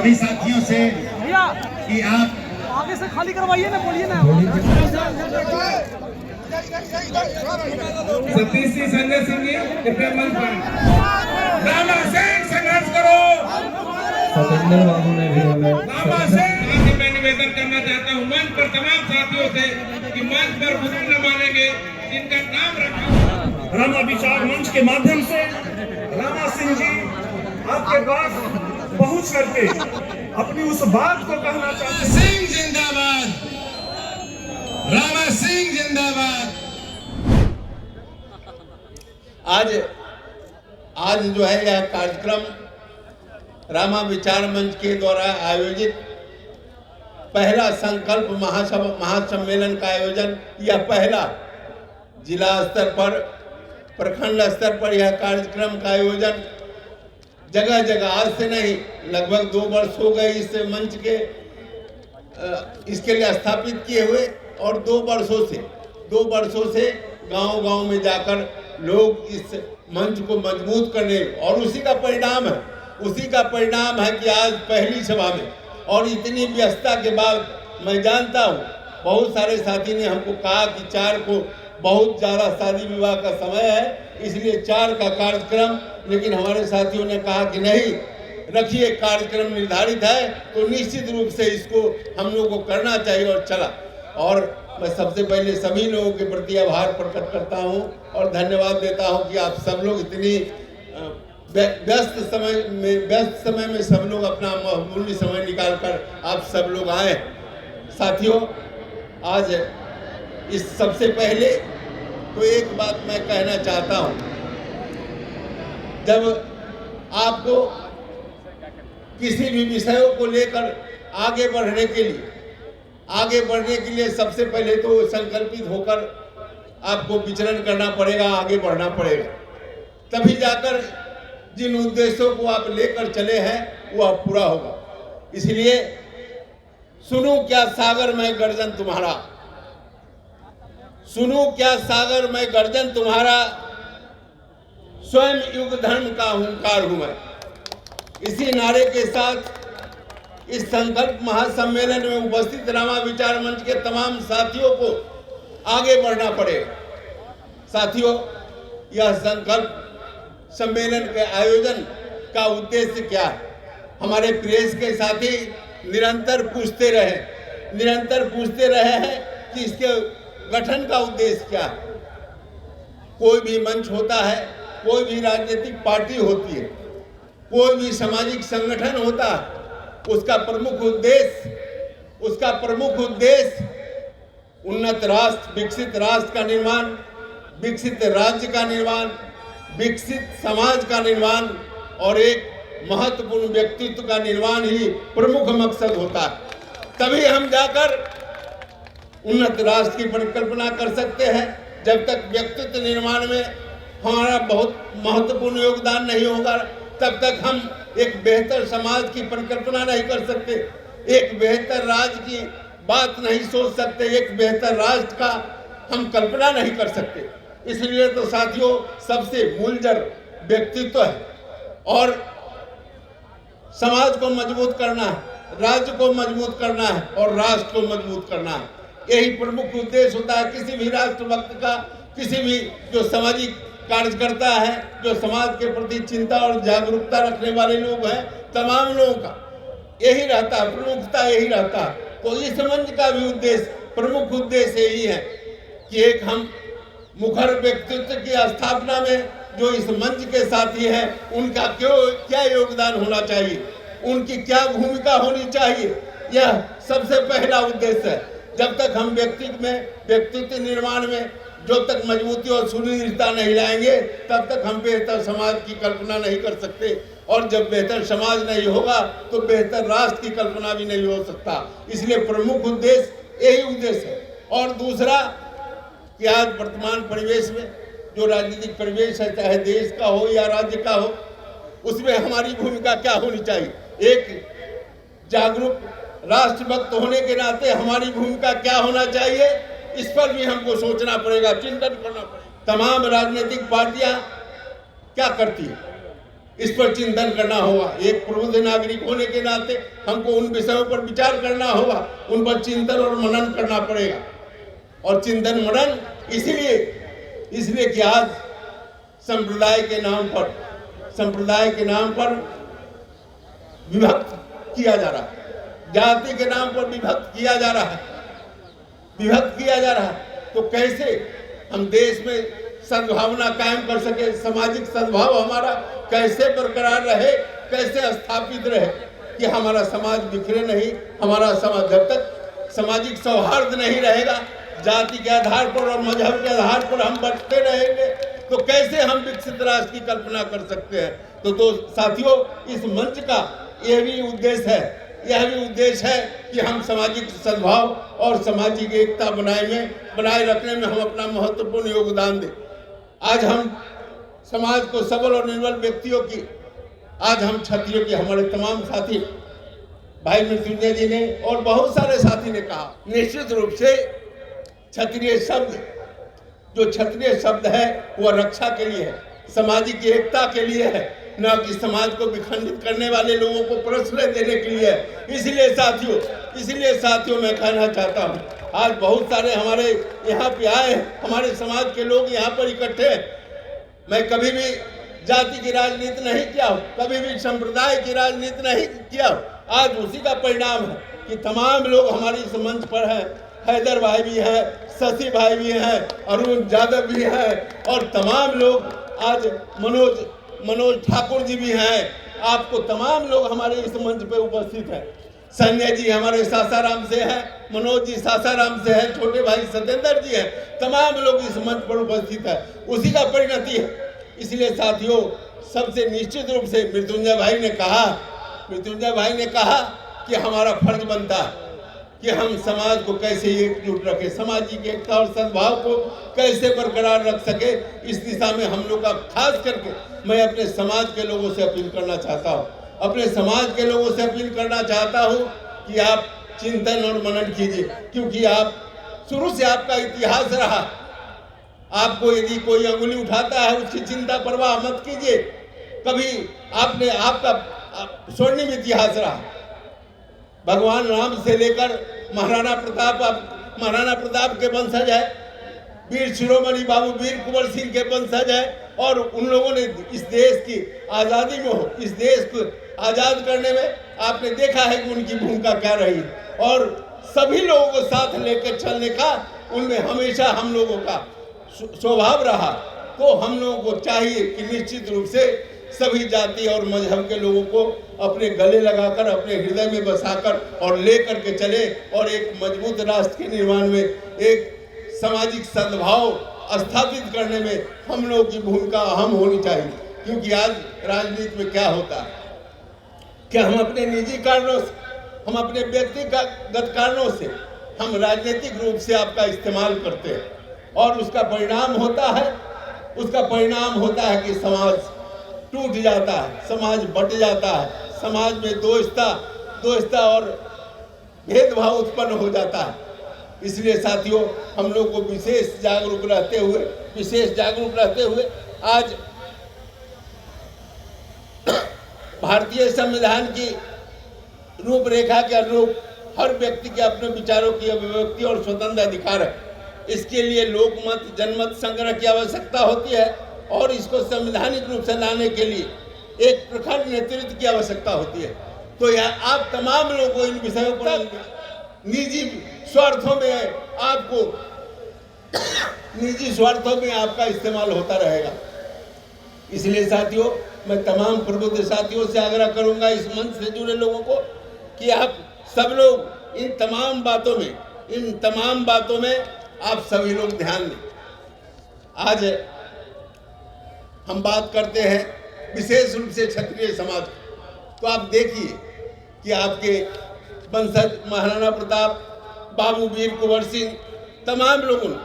सभी साथियों से कि आप आगे से खाली करवाइए ना, बोलिए ना। सतीश जी, संजय सिंह जी, कृपया मंच पर। रामा सिंह, संघर्ष करो। सतेंद्र बाबू ने भी हमें रामा सिंह, मैं निवेदन करना चाहता हूँ मंच पर तमाम साथियों से कि मंच पर बुजुर्ग न मानेंगे जिनका नाम रखा रामा विचार मंच के माध्यम से रामा सिंह जी आपके पास पहुंच करके अपनी उस बात को कहना चाहते हैं। सिंह जिंदाबाद, रामा सिंह जिंदाबाद। आज जो है यह कार्यक्रम रामा विचार मंच के द्वारा आयोजित पहला संकल्प महासम्मेलन का आयोजन, यह पहला जिला स्तर पर, प्रखंड स्तर पर यह कार्यक्रम का आयोजन जगह जगह, आज से नहीं, लगभग 2 वर्ष हो गए इस मंच के इसके लिए स्थापित किए हुए, और 2 वर्षों से गांव-गांव में जाकर लोग इस मंच को मजबूत करने, और उसी का परिणाम है कि आज पहली सभा में, और इतनी व्यस्तता के बाद मैं जानता हूँ बहुत सारे साथी ने हमको कहा कि 4 को बहुत ज़्यादा शादी विवाह का समय है, इसलिए 4 का कार्यक्रम, लेकिन हमारे साथियों ने कहा कि नहीं, रखिए, कार्यक्रम निर्धारित है तो निश्चित रूप से इसको हम लोगों को करना चाहिए, और चला। और मैं सबसे पहले सभी लोगों के प्रति आभार प्रकट करता हूं और धन्यवाद देता हूं कि आप सब लोग इतनी व्यस्त समय में सब लोग अपना मूल्य समय निकालकर आप सब लोग आए। साथियों, आज इस सबसे पहले तो एक बात मैं कहना चाहता हूं, जब आपको किसी भी विषयों को लेकर आगे बढ़ने के लिए सबसे पहले तो संकल्पित होकर आपको विचरण करना पड़ेगा, आगे बढ़ना पड़ेगा, तभी जाकर जिन उद्देश्यों को आप लेकर चले हैं वह पूरा होगा। इसलिए सुनो क्या सागर में गर्जन तुम्हारा, सुनो क्या सागर में गर्जन तुम्हारा, स्वयं युग धर्म का हुंकार हूं मैं। इसी नारे के साथ इस संकल्प महासम्मेलन में उपस्थित रामा विचार मंच के तमाम साथियों को आगे बढ़ना पड़ेगा। साथियों, यह संकल्प सम्मेलन के आयोजन का उद्देश्य क्या है? हमारे प्रेस के साथी निरंतर पूछते रहे हैं कि इसके गठन का उद्देश्य क्या है। कोई भी मंच होता है, कोई भी राजनीतिक पार्टी होती है, कोई भी सामाजिक संगठन होता है, उसका प्रमुख उद्देश्य उन्नत राष्ट्र, विकसित राष्ट्र का निर्माण, विकसित राज्य का निर्माण, विकसित समाज का निर्माण और एक महत्वपूर्ण व्यक्तित्व का निर्माण ही प्रमुख मकसद होता है। तभी हम जाकर उन्नत राष्ट्र की परिकल्पना कर सकते हैं। जब तक व्यक्तित्व निर्माण में हमारा बहुत महत्वपूर्ण योगदान नहीं होगा, तब तक हम एक बेहतर समाज की परिकल्पना नहीं कर सकते, एक बेहतर राज्य की बात नहीं सोच सकते, एक बेहतर राष्ट्र का हम कल्पना नहीं कर सकते। इसलिए तो साथियों, सबसे मूलजड़ व्यक्तित्व है, और समाज को मजबूत करना है, राज्य को मजबूत करना है और राष्ट्र को मजबूत करना है। यही प्रमुख उद्देश्य होता है किसी भी राष्ट्रभक्त का, किसी भी जो सामाजिक कार्यकर्ता है, जो समाज के प्रति चिंता और जागरूकता रखने वाले लोग हैं, तमाम लोगों का यही रहता है, प्रमुखता यही रहता है। तो इस मंच का भी प्रमुख उद्देश्य यही है कि एक हम मुखर व्यक्तित्व की स्थापना में जो इस मंच के साथी हैं, उनका क्या योगदान होना चाहिए, उनकी क्या भूमिका होनी चाहिए, यह सबसे पहला उद्देश्य है। जब तक हम व्यक्तित्व निर्माण में जो तक मजबूती और सुदृढ़ता नहीं लाएंगे, तब तक हम बेहतर समाज की कल्पना नहीं कर सकते, और जब बेहतर समाज नहीं होगा तो बेहतर राष्ट्र की कल्पना भी नहीं हो सकता। इसलिए प्रमुख उद्देश्य यही उद्देश्य है। और दूसरा कि आज वर्तमान परिवेश में जो राजनीतिक परिवेश है, चाहे देश का हो या राज्य का हो, उसमें हमारी भूमिका क्या होनी चाहिए। एक जागरूक राष्ट्रभक्त होने के नाते हमारी भूमिका क्या होना चाहिए, इस पर भी हमको सोचना पड़ेगा, चिंतन करना पड़ेगा। तमाम राजनीतिक पार्टियां क्या करती है, इस पर चिंतन करना होगा। एक प्रबुद्ध नागरिक होने के नाते हमको उन विषयों पर विचार करना होगा, उन पर चिंतन और मनन करना पड़ेगा। और चिंतन मनन इसलिए कि आज संप्रदाय के नाम पर विभक्त किया जा रहा है, जाति के नाम पर विभक्त किया जा रहा है। तो कैसे हम देश में सद्भावना कायम कर सके, सामाजिक सद्भाव हमारा कैसे बरकरार रहे, कैसे स्थापित रहे कि हमारा समाज बिखरे नहीं। हमारा समाज जब तक सामाजिक सौहार्द नहीं रहेगा, जाति के आधार पर और मजहब के आधार पर हम बंटते रहेंगे, तो कैसे हम विकसित राष्ट्र की कल्पना कर सकते हैं। तो साथियों, इस मंच का यह भी उद्देश्य है कि हम सामाजिक सद्भाव और सामाजिक एकता बनाए रखने में हम अपना महत्वपूर्ण योगदान दें। आज हम समाज को सबल और निर्बल व्यक्तियों की, आज हम क्षत्रियों की, हमारे तमाम साथी भाई मृत्युंजय जी ने और बहुत सारे साथी ने कहा, निश्चित रूप से क्षत्रिय शब्द है वह रक्षा के लिए है, सामाजिक एकता के लिए है, न कि समाज को विखंडित करने वाले लोगों को प्रश्रय देने के लिए है। इसलिए साथियों मैं कहना चाहता हूँ, आज बहुत सारे हमारे यहाँ पे आए, हमारे समाज के लोग यहाँ पर इकट्ठे हैं। मैं कभी भी जाति की राजनीति नहीं किया हूँ, कभी भी संप्रदाय की राजनीति नहीं किया हूँ। आज उसी का परिणाम है कि तमाम लोग हमारे इस मंच पर हैं। हैदर भाई भी हैं, शशि भाई भी हैं, अरुण यादव भी हैं और तमाम लोग, आज मनोज ठाकुर जी भी हैं। आपको तमाम लोग हमारे इस मंच पे उपस्थित हैं। संजय जी हमारे सासाराम से हैं, मनोज जी सासाराम से हैं, छोटे भाई सत्येंद्र जी हैं, तमाम लोग इस मंच पर उपस्थित हैं। उसी का परिणति है। इसलिए साथियों, सबसे निश्चित रूप से मृत्युंजय भाई ने कहा कि हमारा फर्ज बनता है कि हम समाज को कैसे एकजुट रखें, सामाजिक एकता और सद्भाव को कैसे बरकरार रख सके। इस दिशा में हम लोग का खास करके मैं अपने समाज के लोगों से अपील करना चाहता हूँ कि आप चिंतन और मनन कीजिए, क्योंकि आप शुरू से आपका इतिहास रहा। आपको यदि कोई अंगुली उठाता है उसकी चिंता परवाह मत कीजिए। कभी आपका स्वर्णिम इतिहास रहा। भगवान राम से लेकर महाराणा प्रताप के वंशज है, वीर शिरोमणि बाबू वीर कुंवर सिंह के वंशज है, और उन लोगों ने इस देश की आज़ादी में इस देश को आज़ाद करने में आपने देखा है कि उनकी भूमिका क्या रही, और सभी लोगों को साथ लेकर चलने का उनमें हमेशा हम लोगों का स्वभाव रहा। तो हम लोगों को चाहिए कि निश्चित रूप से सभी जाति और मजहब के लोगों को अपने गले लगाकर, अपने हृदय में बसाकर और लेकर के चले, और एक मजबूत राष्ट्र के निर्माण में, एक सामाजिक सद्भाव स्थापित करने में हम लोगों की भूमिका अहम होनी चाहिए। क्योंकि आज राजनीति में क्या होता है कि हम अपने निजी कारणों से, हम अपने व्यक्तिगत कारणों से हम राजनीतिक रूप से आपका इस्तेमाल करते हैं, और उसका परिणाम होता है कि समाज टूट जाता है, समाज बट जाता है, समाज में दोस्ता और भेदभाव उत्पन्न हो जाता है। इसलिए साथियों, हम लोग को विशेष जागरूक रहते हुए आज भारतीय संविधान की रूपरेखा के अनुरूप हर व्यक्ति के अपने विचारों की अभिव्यक्ति और स्वतंत्र अधिकार है। इसके लिए लोकमत, जनमत संग्रह की आवश्यकता होती है, और इसको संवैधानिक रूप से लाने के लिए एक प्रखर नेतृत्व की आवश्यकता होती है। तो यह आप तमाम लोगों को इन विषयों पर निजी स्वार्थों में आपका इस्तेमाल होता रहेगा। इसलिए साथियों, मैं तमाम प्रबुद्ध साथियों से आग्रह करूंगा, इस मंच से जुड़े लोगों को, कि आप सब लोग इन तमाम बातों में आप सभी लोग ध्यान दें। आज हम बात करते हैं विशेष रूप से क्षत्रिय समाज, तो आप देखिए कि आपके वंशज महाराणा प्रताप, बाबू वीर कुंवर सिंह, तमाम लोगों ने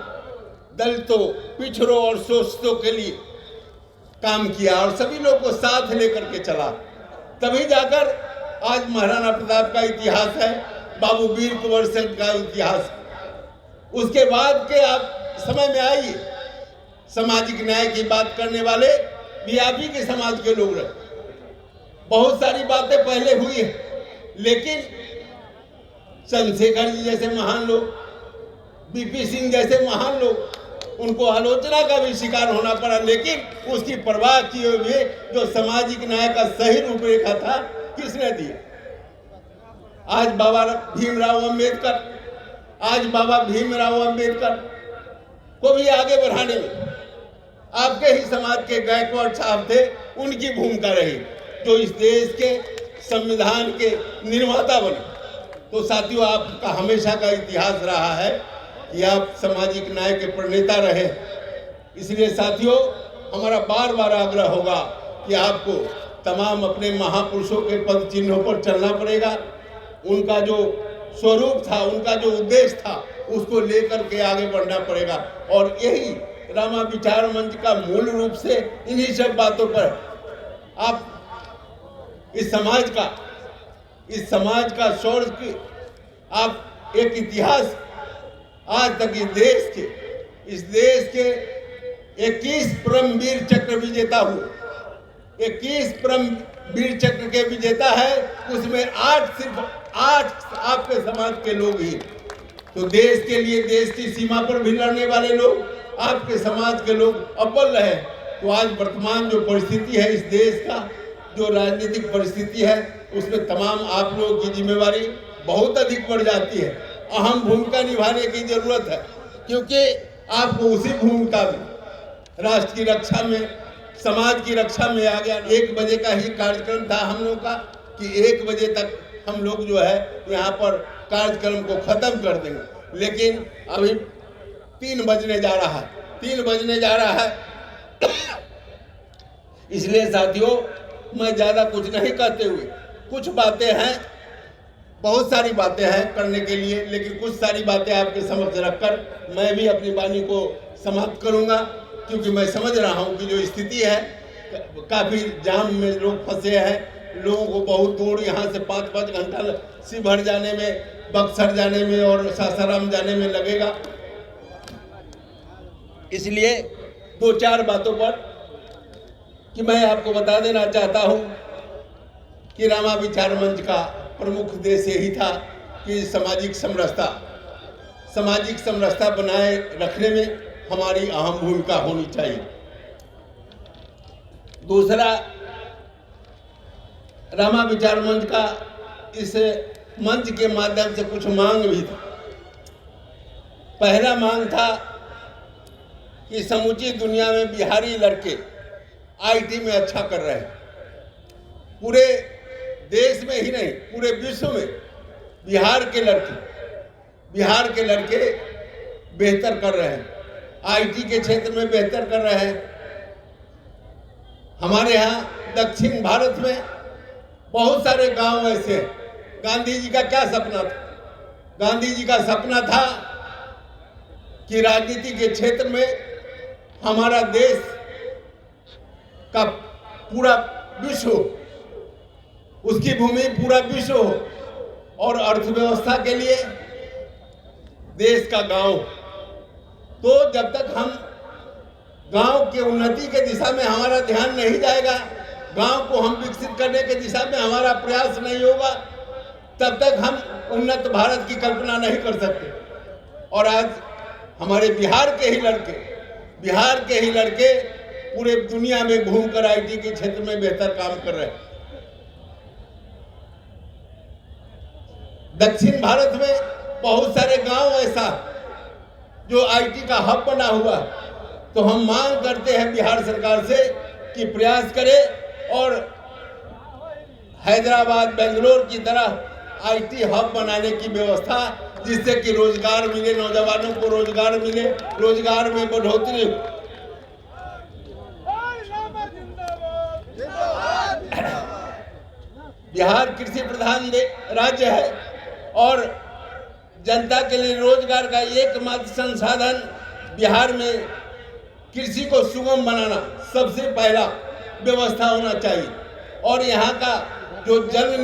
दलितों, पिछड़ों और शोषितों के लिए काम किया और सभी लोग को साथ लेकर के चला। तभी जाकर आज महाराणा प्रताप का इतिहास है, बाबू वीर कुंवर सिंह का इतिहास। उसके बाद के आप समय में आइए, सामाजिक न्याय की बात करने वाले भी आप ही के समाज के लोग रहे। बहुत सारी बातें पहले हुई है, लेकिन चंद्रशेखर जी जैसे महान लोग, बीपी सिंह जैसे महान लोग, उनको आलोचना का भी शिकार होना पड़ा, लेकिन उसकी परवाह किए हुए जो सामाजिक न्याय का सही रूपरेखा था किसने दिया? आज बाबा भीमराव अंबेडकर को भी आगे बढ़ाने में आपके ही समाज के गायकवाड़ साहब थे, उनकी भूमिका रही, जो इस देश के संविधान के निर्माता बने। तो साथियों, आपका हमेशा का इतिहास रहा है कि आप सामाजिक न्याय के प्रणेता रहे। इसलिए साथियों, हमारा बार बार आग्रह होगा कि आपको तमाम अपने महापुरुषों के पद चिन्हों पर चलना पड़ेगा। उनका जो स्वरूप था, उनका जो उद्देश्य था, उसको लेकर के आगे बढ़ना पड़ेगा। और यही रामा विचार मंच का मूल रूप से इन्हीं सब बातों पर आप इस समाज का शौर्य की आप एक इतिहास आज तक इस देश के 21 परम वीर चक्र विजेता हुए, 21 परम वीर चक्र के विजेता है, उसमें सिर्फ 8 आपके समाज के लोग ही। तो देश के लिए, देश की सीमा पर भी लड़ने वाले लोग आपके समाज के लोग अव्वल रहे। तो आज वर्तमान जो परिस्थिति है इस देश का, जो राजनीतिक परिस्थिति है, उसमें तमाम आप लोगों की जिम्मेवारी बहुत अधिक बढ़ जाती है। अहम भूमिका निभाने की जरूरत है, क्योंकि आपको उसी भूमिका में राष्ट्र की रक्षा में, समाज की रक्षा में आ गया। 1 बजे का ही कार्यक्रम था हम लोग का कि 1 बजे तक हम लोग जो है यहाँ पर कार्यक्रम को खत्म कर देंगे, लेकिन अभी 3 बजने जा रहा है। इसलिए साथियों, मैं ज्यादा कुछ नहीं कहते हुए, कुछ बातें हैं, बहुत सारी बातें हैं करने के लिए, लेकिन कुछ सारी बातें आपके समक्ष रखकर मैं भी अपनी वाणी को समाप्त करूंगा, क्योंकि मैं समझ रहा हूं कि जो स्थिति है, काफी जाम में लोग फंसे हैं। लोगों को बहुत दूर यहाँ से 5-5 घंटा शिवहर जाने में, बक्सर जाने में और सासाराम जाने में लगेगा। इसलिए 2-4 बातों पर कि मैं आपको बता देना चाहता हूं कि रामा विचार मंच का प्रमुख उद्देश्य यही था कि सामाजिक समरसता बनाए रखने में हमारी अहम भूमिका होनी चाहिए। दूसरा, रामा विचार मंच का इस मंच के माध्यम से कुछ मांग भी था। पहला मांग था कि समूची दुनिया में बिहारी लड़के आईटी में अच्छा कर रहे हैं। पूरे देश में ही नहीं, पूरे विश्व में बिहार के लड़के बेहतर कर रहे हैं, आईटी के क्षेत्र में बेहतर कर रहे हैं। हमारे यहाँ दक्षिण भारत में बहुत सारे गांव ऐसे हैं। गांधी जी का क्या सपना था? गांधी जी का सपना था कि राजनीति के क्षेत्र में हमारा देश का पूरा विश्व, उसकी भूमि पूरा विश्व हो, और अर्थव्यवस्था के लिए देश का गांव। तो जब तक हम गांव के उन्नति के दिशा में हमारा ध्यान नहीं जाएगा, गांव को हम विकसित करने के दिशा में हमारा प्रयास नहीं होगा, तब तक हम उन्नत भारत की कल्पना नहीं कर सकते। और आज हमारे बिहार के ही लड़के पूरे दुनिया में घूमकर आईटी के क्षेत्र में बेहतर काम कर रहे हैं। दक्षिण भारत में बहुत सारे गांव ऐसा जो आईटी का हब बना हुआ। तो हम मांग करते हैं बिहार सरकार से कि प्रयास करे और हैदराबाद, बेंगलोर की तरह आईटी हब बनाने की व्यवस्था, जिससे कि रोजगार मिले, नौजवानों को रोजगार मिले, रोजगार में बढ़ोतरी हो। बिहार कृषि प्रधान राज्य है और जनता के लिए रोजगार का एकमात्र संसाधन बिहार में कृषि को सुगम बनाना सबसे पहला व्यवस्था होना चाहिए। और यहाँ का जो जल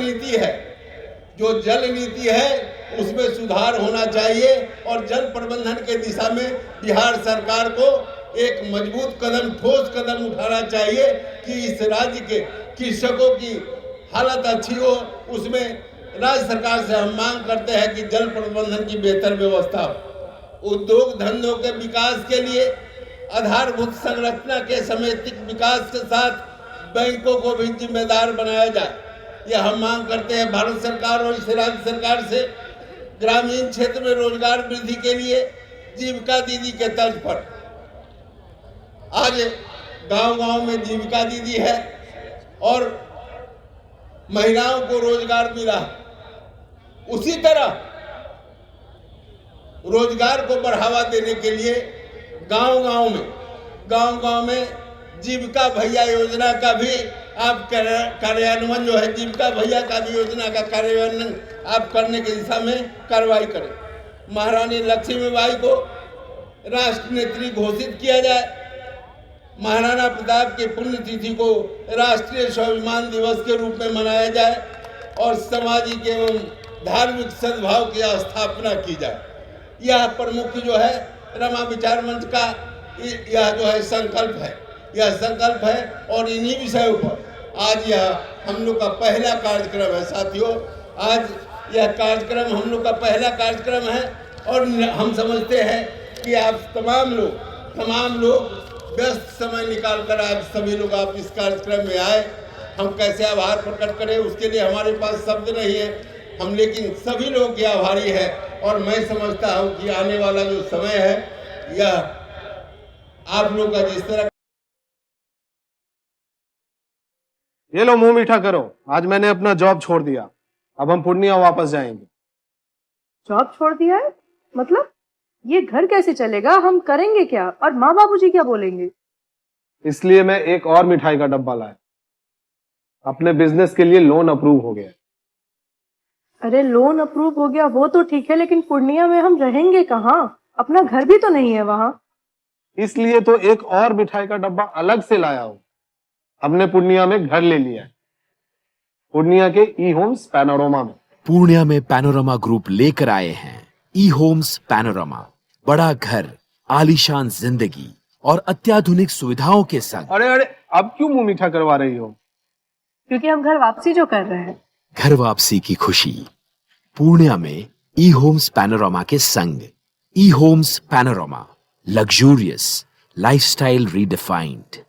नीति है उसमें सुधार होना चाहिए और जल प्रबंधन के दिशा में बिहार सरकार को एक मजबूत कदम, ठोस कदम उठाना चाहिए कि इस राज्य के कृषकों की हालत अच्छी हो, उसमें राज्य सरकार से हम मांग करते हैं कि जल प्रबंधन की बेहतर व्यवस्था हो। उद्योग धंधों के विकास के लिए आधारभूत संरचना के समेकित विकास के साथ बैंकों को भी जिम्मेदार बनाया जाए, यह हम मांग करते हैं भारत सरकार और इस राज्य सरकार से। ग्रामीण क्षेत्र में रोजगार वृद्धि के लिए जीविका दीदी के तर्ज पर आज गांव-गांव में जीविका दीदी है और महिलाओं को रोजगार मिला। उसी तरह रोजगार को बढ़ावा देने के लिए गांव-गांव में जीविका भैया योजना का भी आप कार्यान्वयन जो है, जीविका भैया का भी योजना का कार्यान्वयन आप करने की दिशा में कार्रवाई करें। महारानी लक्ष्मीबाई को राष्ट्र नेत्री घोषित किया जाए। महाराणा प्रताप की पुण्यतिथि को राष्ट्रीय स्वाभिमान दिवस के रूप में मनाया जाए और सामाजिक एवं धार्मिक सद्भाव की स्थापना की जाए। यह प्रमुख जो है रमा विचार मंच का यह जो है संकल्प है, यह संकल्प है और इन्हीं विषयों पर आज यह हम लोग का पहला कार्यक्रम है। साथियों, आज यह कार्यक्रम हम लोग का पहला कार्यक्रम है और हम समझते हैं कि आप तमाम लोग व्यस्त समय निकालकर आज सभी लोग आप इस कार्यक्रम में आए। हम कैसे आभार प्रकट करें, उसके लिए हमारे पास शब्द नहीं है, हम लेकिन सभी लोग के आभारी है। और मैं समझता हूं कि आने वाला जो समय है यह आप लोग का जिस तरह। ये लो मुंह मीठा करो, आज मैंने अपना जॉब छोड़ दिया, अब हम पूर्णिया वापस जाएंगे। जॉब छोड़ दिया है? मतलब ये घर कैसे चलेगा? हम करेंगे क्या? और माँ बाबूजी क्या बोलेंगे? इसलिए मैं एक और मिठाई का डब्बा लाया। अपने बिजनेस के लिए लोन अप्रूव हो गया। अरे लोन अप्रूव हो गया वो तो ठीक है, लेकिन पूर्णिया में हम रहेंगे कहाँ? अपना घर भी तो नहीं है वहाँ। इसलिए तो एक और मिठाई का डब्बा अलग से लाया हूँ। हमने पूर्णिया में घर ले लिया है, पूर्णिया के ई होम्स पैनोरमा में। पूर्णिया में पैनोरमा ग्रुप लेकर आए हैं ई होम्स पैनोरमा। बड़ा घर, आलीशान जिंदगी और अत्याधुनिक सुविधाओं के संग। अरे अब क्यों मुंह मीठा करवा रही हो? क्योंकि हम घर वापसी जो कर रहे हैं। घर वापसी की खुशी पूर्णिया में ई होम्स पैनोरमा के संग। ई Homes Panorama, luxurious lifestyle redefined.